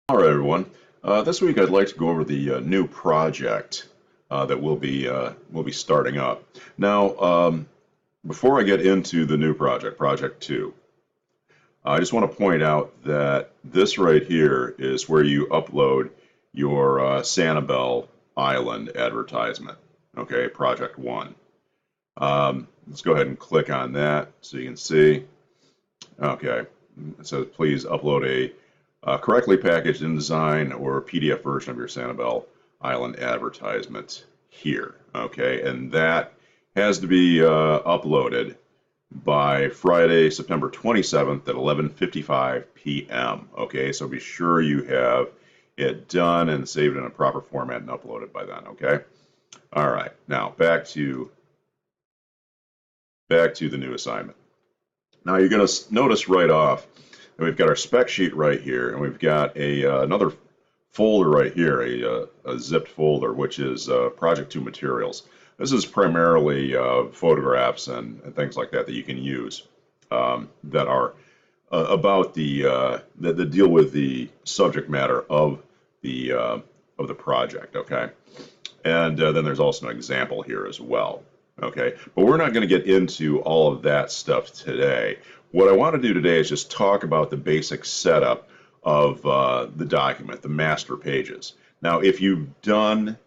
All right, everyone. This week I'd like to go over the new project that we'll be starting up. Now, before I get into the new project, Project 2, I just want to point out that this right here is where you upload your Sanibel Island advertisement. Okay, Project 1. Let's go ahead and click on that so you can see. Okay, it says please upload a correctly packaged InDesign or PDF version of your Sanibel Island advertisement here. Okay, and that has to be uploaded by Friday, September 27th at 11:55 p.m. Okay, so be sure you have it done and saved in a proper format and uploaded by then. Okay. All right. Now back to the new assignment. Now you're going to notice right off that we've got our spec sheet right here, and we've got another folder right here, a zipped folder, which is Project 2 materials. This is primarily photographs and things like that that you can use that are about that deal with the subject matter of the project. Okay, and then there's also an example here as well. Okay, but we're not going to get into all of that stuff today. What I want to do today is just talk about the basic setup of the document, the master pages. Now, if you've done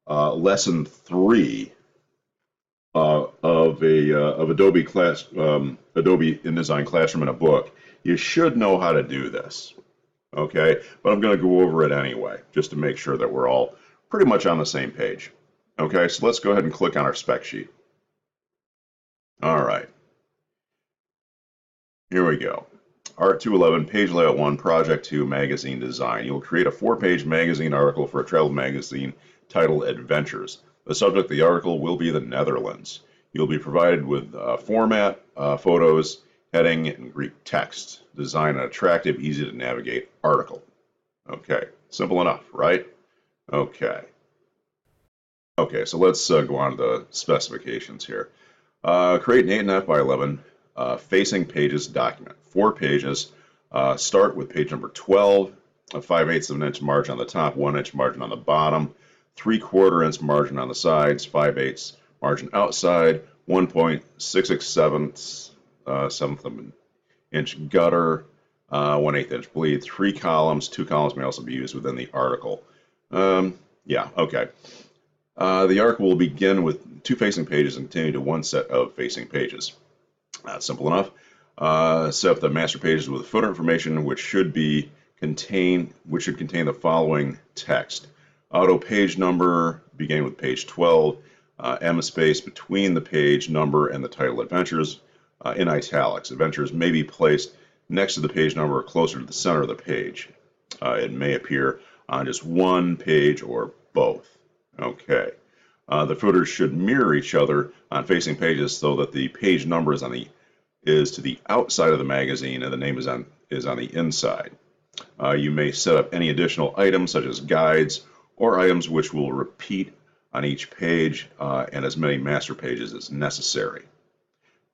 lesson 3 of Adobe Adobe InDesign Classroom in a book, you should know how to do this. Okay, but I'm going to go over it anyway, just to make sure that we're all pretty much on the same page. Okay, so let's go ahead and click on our spec sheet. All right, here we go. Art 211, page layout 1, project 2, magazine design. You'll create a 4-page magazine article for a travel magazine titled Adventures. The subject of the article will be the Netherlands. You'll be provided with format, photos, heading, and Greek text. Design an attractive, easy to navigate article. Okay, simple enough, right? Okay. Okay, so let's go on to the specifications here. Create an 8.5 by 11 facing pages document. 4 pages. Start with page number 12, a 5/8 of an inch margin on the top, 1 inch margin on the bottom, 3/4 inch margin on the sides, 5/8 margin outside, 1.667 seventh of an inch gutter, 1/8 inch bleed, 3 columns. 2 columns may also be used within the article. Yeah, okay. The article will begin with 2 facing pages and continue to 1 set of facing pages. That's simple enough. Set up the master pages with footer information, which should contain the following text: auto page number, beginning with page 12, M space between the page number and the title Adventures, in italics. Adventures may be placed next to the page number or closer to the center of the page. It may appear on just one page or both. Okay. The footers should mirror each other on facing pages so that the page number is to the outside of the magazine and the name is on the inside. You may set up any additional items such as guides or items which will repeat on each page and as many master pages as necessary.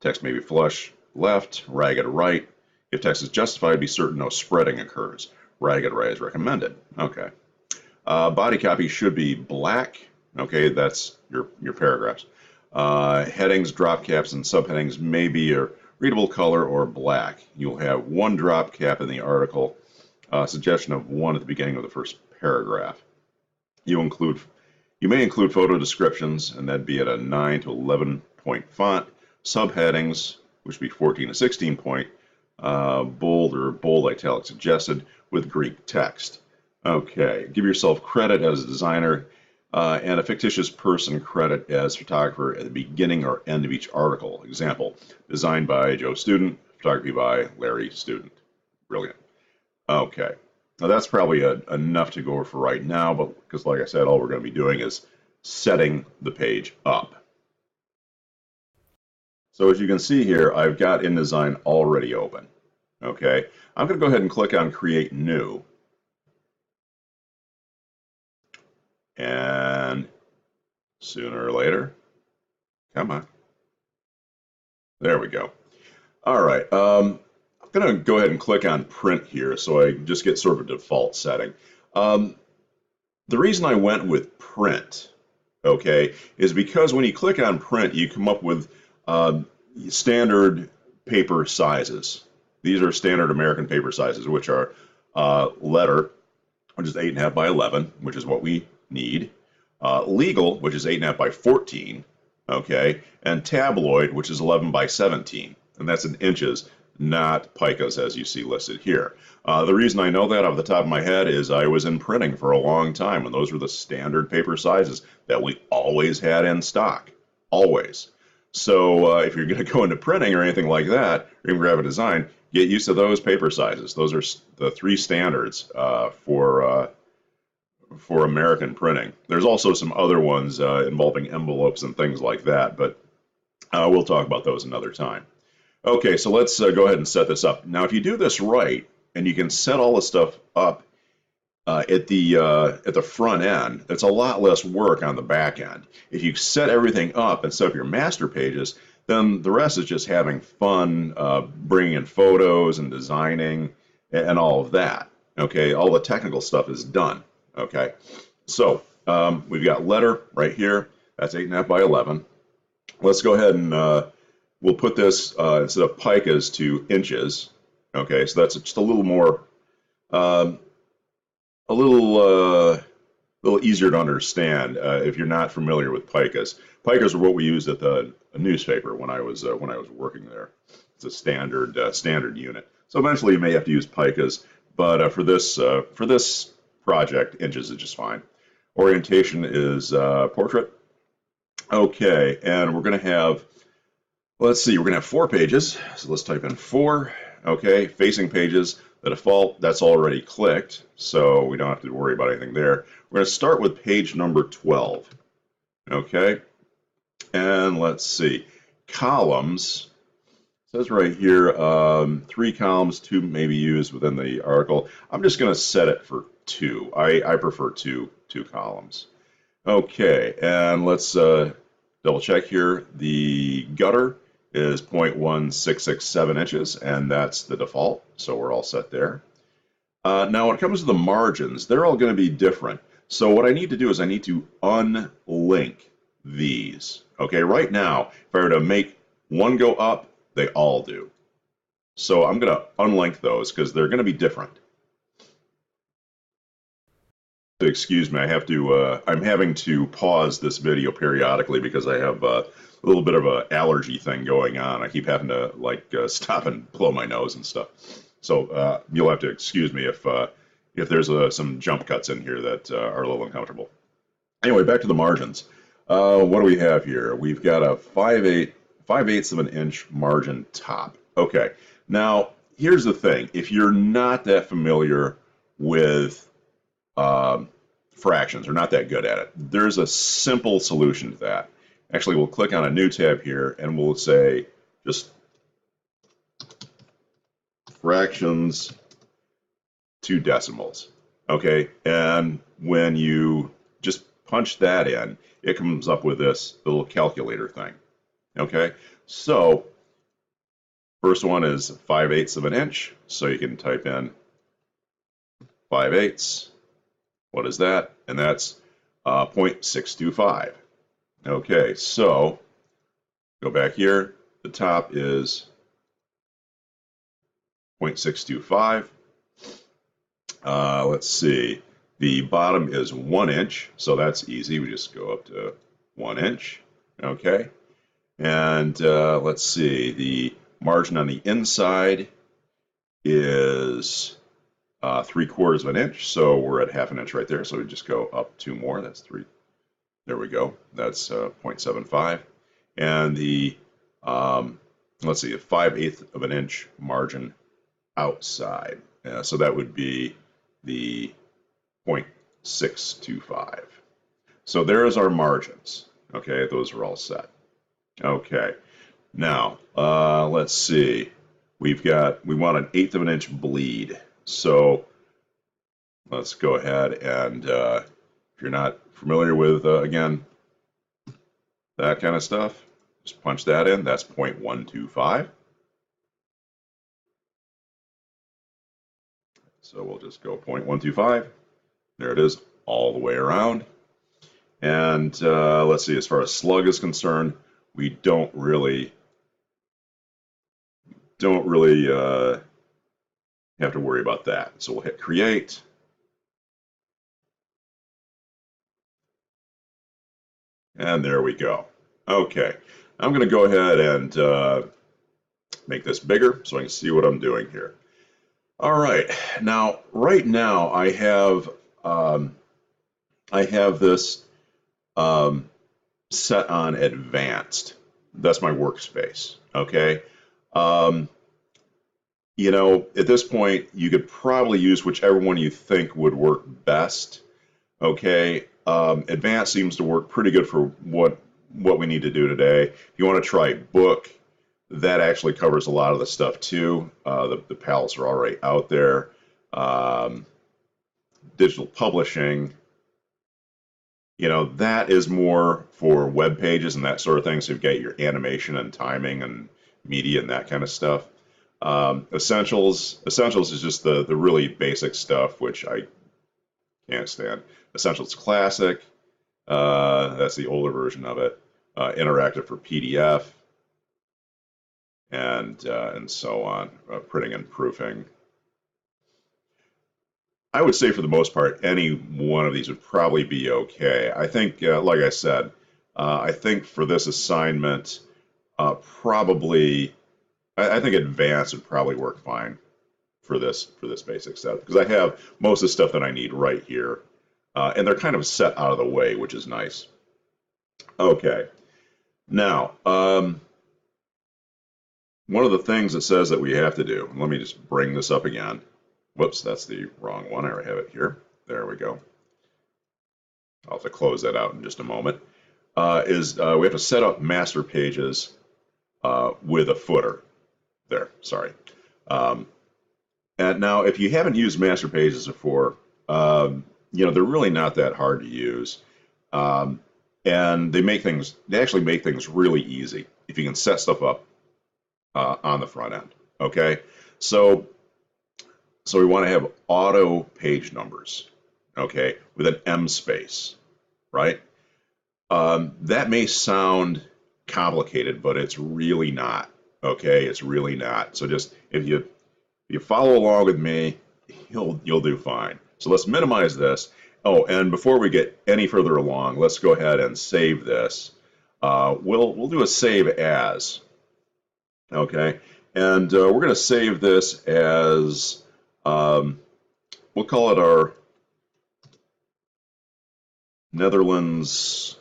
Text may be flush left, ragged right. If text is justified, be certain no spreading occurs. Ragged right is recommended. Okay. Body copy should be black. Okay, that's your paragraphs. Headings, drop caps, and subheadings may be a readable color or black. You'll have 1 drop cap in the article, suggestion of 1 at the beginning of the first paragraph. You may include photo descriptions, and that'd be at a 9 to 11 point font. Subheadings, which would be 14 to 16 point, bold or bold italic suggested with Greek text. Okay, give yourself credit as a designer and a fictitious person credit as photographer at the beginning or end of each article. Example, designed by Joe Student, photography by Larry Student. Brilliant. Okay, now that's probably enough to go over for right now, but because like I said, all we're going to be doing is setting the page up. So as you can see here, I've got InDesign already open. Okay, I'm going to go ahead and click on Create New. And sooner or later, come on. There we go. All right. going to go ahead and click on print here so I just get sort of a default setting. Um, the reason I went with print, okay, is because when you click on print, you come up with standard paper sizes. These are standard American paper sizes, which are letter, which is 8.5 by 11, which is what we need. Legal, which is 8.5 by 14, okay, and tabloid, which is 11 by 17, and that's in inches, not picas as you see listed here. The reason I know that off the top of my head is I was in printing for a long time, and those were the standard paper sizes that we always had in stock, always. So if you're going to go into printing or anything like that, or even graphic design, get used to those paper sizes. Those are the three standards for American printing. There's also some other ones involving envelopes and things like that, but we'll talk about those another time. Okay, so let's go ahead and set this up. Now, if you do this right, and you can set all the stuff up at the front end, it's a lot less work on the back end. If you set everything up and set up your master pages, then the rest is just having fun, bringing in photos and designing and all of that. Okay, all the technical stuff is done. Okay, so we've got letter right here. That's 8.5 by 11. Let's go ahead and we'll put this instead of picas to inches. Okay, so that's just a little more, a little easier to understand if you're not familiar with picas. Picas are what we used at the newspaper when I was working there. It's a standard unit. So eventually you may have to use picas, but for this project, inches is just fine. Orientation is portrait. Okay, and we're going to have, let's see, we're going to have 4 pages. So let's type in 4. Okay, facing pages. The default, that's already clicked, so we don't have to worry about anything there. We're going to start with page number 12. Okay, and let's see. Columns. It says right here, 3 columns, 2 may be used within the article. I'm just going to set it for 2. I prefer two columns. Okay, and let's double check here. The gutter is 0.1667 inches, and that's the default, so we're all set there. Now, when it comes to the margins, they're all going to be different. So what I need to do is I need to unlink these. Okay, right now, if I were to make one go up, they all do. So I'm going to unlink those because they're going to be different. Excuse me, I have to. I'm having to pause this video periodically because I have a little bit of an allergy thing going on. I keep having to stop and blow my nose and stuff. So you'll have to excuse me if there's some jump cuts in here that are a little uncomfortable. Anyway, back to the margins. What do we have here? We've got a 5/8 of an inch margin top. Okay. Now here's the thing: if you're not that familiar with fractions, or not that good at it, there's a simple solution to that. Actually, we'll click on a new tab here and we'll say just fractions to decimals. Okay, and when you just punch that in, it comes up with this little calculator thing. Okay, so first one is 5/8 of an inch, so you can type in 5/8. What is that? And that's 0.625. Okay, so go back here. The top is 0.625. Let's see. The bottom is 1 inch, so that's easy. We just go up to 1 inch. Okay, and let's see. The margin on the inside is 3/4 of an inch, so we're at 1/2 inch right there. So we just go up 2 more. That's 3. There we go. That's 0.75, and the let's see, a 5/8 of an inch margin outside. So that would be the 0.625. So there's our margins. Okay, those are all set. Okay, now let's see. We want an 1/8 of an inch bleed. So let's go ahead and if you're not familiar with again that kind of stuff, just punch that in. That's 0.125. So we'll just go 0.125. There it is, all the way around. And let's see, as far as slug is concerned, we don't really have to worry about that. So we'll hit create. And there we go. Okay, I'm going to go ahead and make this bigger so I can see what I'm doing here. All right, now right now I have this set on advanced. That's my workspace. Okay. You know, at this point, you could probably use whichever one you think would work best. Okay. Advanced seems to work pretty good for what we need to do today. If you want to try book, that actually covers a lot of the stuff too. The palettes are already out there. Digital publishing, you know, that is more for web pages and that sort of thing. So you've got your animation and timing and media and that kind of stuff. Essentials is just the really basic stuff, which I can't stand. Essentials Classic, that's the older version of it. Interactive for PDF, and so on. Printing and proofing. I would say for the most part, any one of these would probably be okay. I think, like I said, I think for this assignment, probably, I think advanced would probably work fine for this basic set because I have most of the stuff that I need right here, and they're kind of set out of the way, which is nice. Okay, now one of the things it says that we have to do. Let me just bring this up again. Whoops, that's the wrong one. I already have it here. There we go. I'll have to close that out in just a moment. We have to set up master pages with a footer. There, sorry. And now, if you haven't used master pages before, you know, they're really not that hard to use. And they actually make things really easy if you can set stuff up on the front end. Okay, so we want to have auto page numbers, okay, with an M space, right? That may sound complicated, but it's really not, okay? It's really not. So just if you follow along with me, you'll do fine. So let's minimize this. Oh, and before we get any further along, let's go ahead and save this. We'll do a save as, okay? And we're going to save this as we'll call it our Netherlands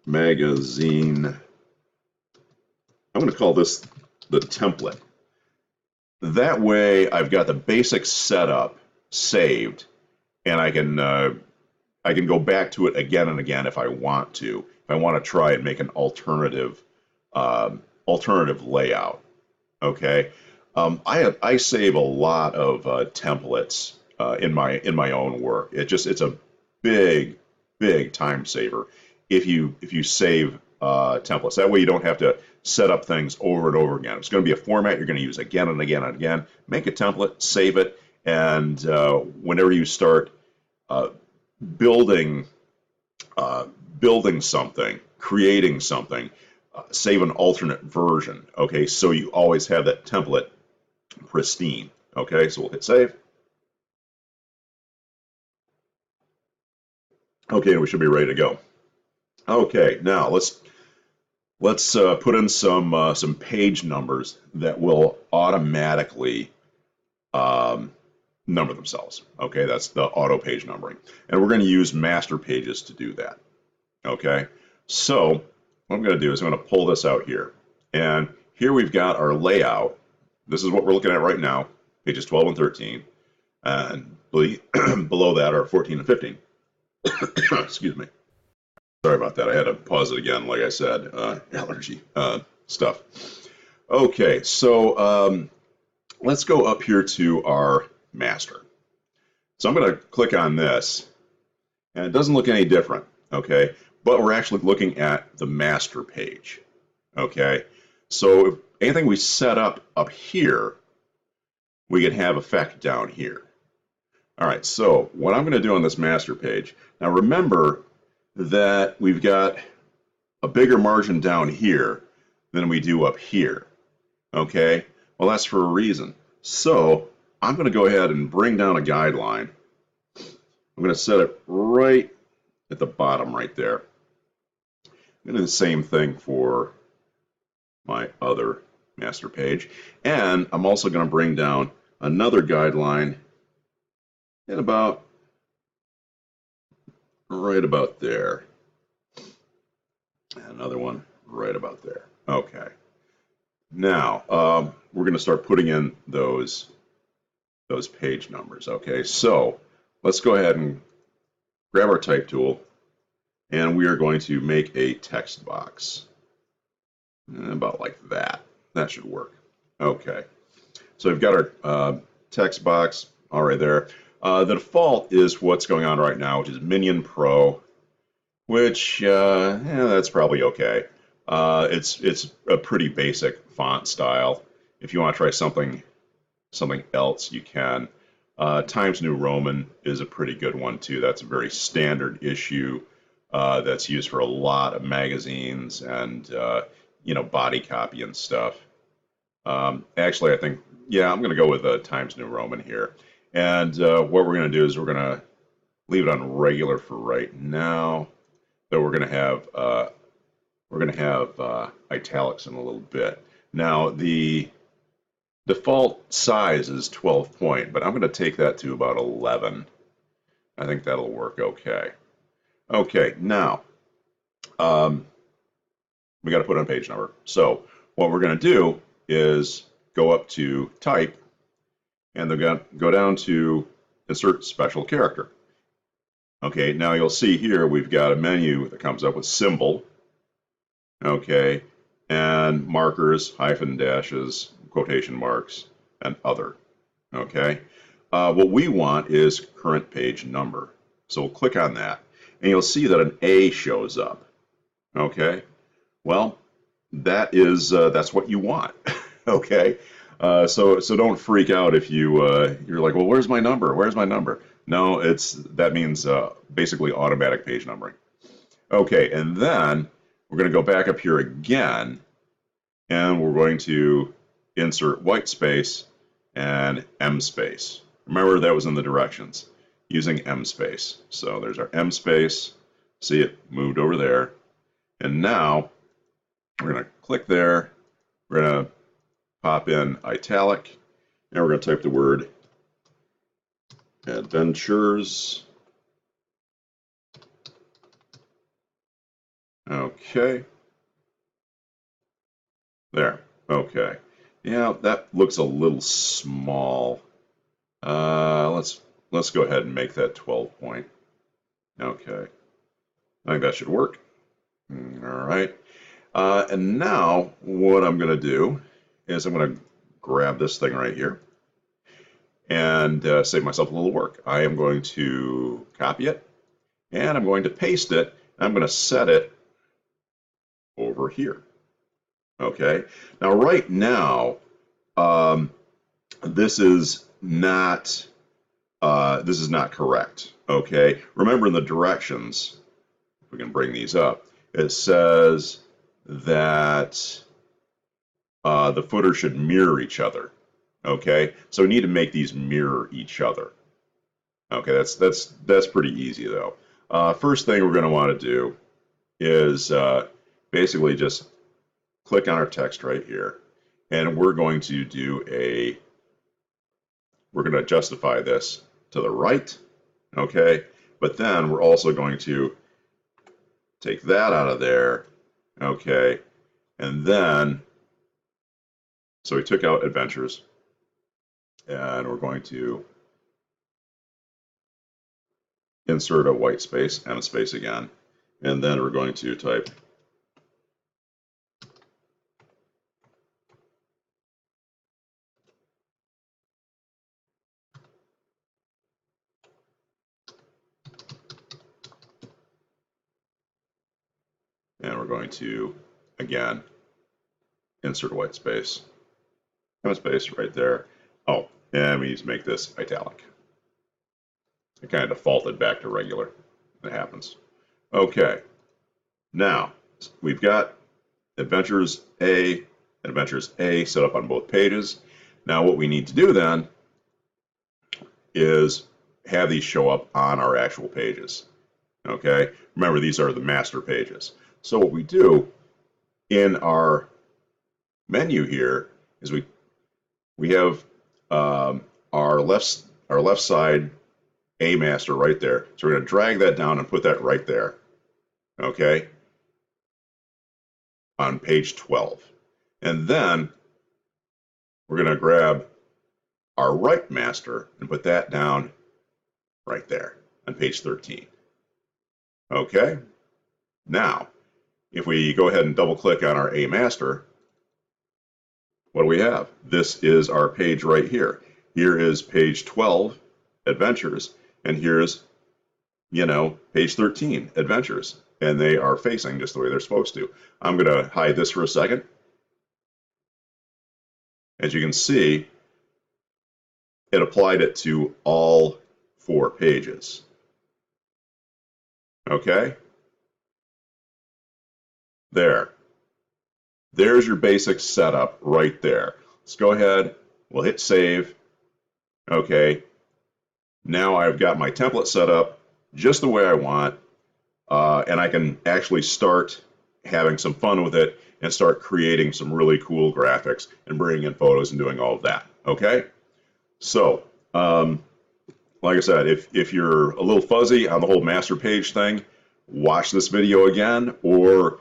magazine. I'm going to call this the template. That way I've got the basic setup saved, and I can go back to it again and again if I want to. If I want to try and make an alternative layout. Okay. I save a lot of templates in my own work. It's a big time saver if you save templates. That way you don't have to set up things over and over again. It's going to be a format you're going to use again and again and again. Make a template, save it, and whenever you start building something, creating something, save an alternate version. Okay, so you always have that template pristine. Okay, so we'll hit save. Okay, we should be ready to go. Okay, now let's put in some page numbers that will automatically number themselves. Okay, that's the auto page numbering, and we're going to use master pages to do that. Okay, so what I'm going to do is I'm going to pull this out here, and here we've got our layout. This is what we're looking at right now, pages 12 and 13, and below that are 14 and 15. Excuse me. Sorry about that. I had to pause it again, like I said, allergy stuff. Okay, so let's go up here to our master. So I'm going to click on this, and it doesn't look any different, okay? But we're actually looking at the master page, okay? So if anything we set up here we could have effect down here. All right, so what I'm going to do on this master page, now remember that we've got a bigger margin down here than we do up here. Okay, well, that's for a reason. So I'm going to go ahead and bring down a guideline. I'm going to set it right at the bottom right there. I'm going to do the same thing for my other master page. And I'm also going to bring down another guideline at about right about there. And another one right about there. Okay. Now, we're going to start putting in those page numbers. Okay, so let's go ahead and grab our type tool, and we are going to make a text box. About like that. That should work. Okay, so we've got our text box all right there. The default is what's going on right now, which is Minion Pro, which that's probably okay. It's a pretty basic font style. If you want to try something else, you can. Times New Roman is a pretty good one too. That's a very standard issue that's used for a lot of magazines and body copy and stuff. Actually, I think I'm going to go with Times New Roman here. And what we're going to do is we're going to leave it on regular for right now. Though we're going to have italics in a little bit. Now the default size is 12 point, but I'm going to take that to about 11. I think that'll work okay. Okay, now we got to put on page number. So what we're going to do is go up to type and then go down to insert special character. Okay, now you'll see here we've got a menu that comes up with symbol, okay, and markers, hyphen, dashes, quotation marks, and other. Okay, what we want is current page number. So we'll click on that, and you'll see that an A shows up. Okay, well, that's what you want. Okay, so don't freak out if you're like, well, where's my number? Where's my number? No, that means basically automatic page numbering. Okay, and then we're going to go back up here again, and we're going to insert white space and M space. Remember that was in the directions using M space. So there's our M space. See, it moved over there. And now we're going to click there. We're going to pop in italic, and we're going to type the word adventures. Okay. There. Okay. Yeah, that looks a little small. Let's go ahead and make that 12 point. Okay. I think that should work. All right. And now what I'm going to do is I'm going to grab this thing right here and save myself a little work. I am going to copy it, and I'm going to paste it. I'm going to set it over here. Okay. Now, right now, this is not correct. Okay. Remember in the directions, if we can bring these up, it says that the footer should mirror each other. Okay. So we need to make these mirror each other. Okay. That's pretty easy though. First thing we're going to want to do is basically just click on our text right here, and we're going to justify this to the right, okay? But then we're also going to take that out of there, okay? And then, so we took out adventures, and we're going to insert a white space and a space again, and then we're going to type and we're going to, again, insert a white space and a space right there. Oh, And we need to make this italic. I kind of defaulted back to regular. That happens. Okay. Now, we've got Adventures A and Adventures A set up on both pages. Now what we need to do then is have these show up on our actual pages. Okay? Remember, these are the master pages. So what we do in our menu here is we have our left side A master right there. So we're going to drag that down and put that right there. Okay? On page 12. And then we're going to grab our right master and put that down right there on page 13. Okay? Now, if we go ahead and double click on our A master, what do we have? This is our page right here. Here is page 12, Adventures, and here's, page 13, Adventures. And they are facing just the way they're supposed to. I'm going to hide this for a second. As you can see, it applied it to all 4 pages. Okay? There. There's your basic setup right there. Let's go ahead. We'll hit save. Okay. Now I've got my template set up just the way I want. And I can actually start having some fun with it and start creating some really cool graphics and bringing in photos and doing all of that. Okay? So, like I said, if you're a little fuzzy on the whole master page thing, watch this video again, or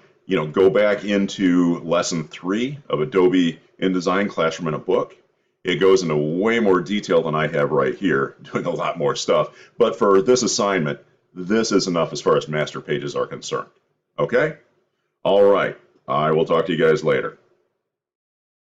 go back into lesson 3 of Adobe InDesign Classroom in a Book. It goes into way more detail than I have right here, doing a lot more stuff. But for this assignment, this is enough as far as master pages are concerned. Okay? All right. I will talk to you guys later.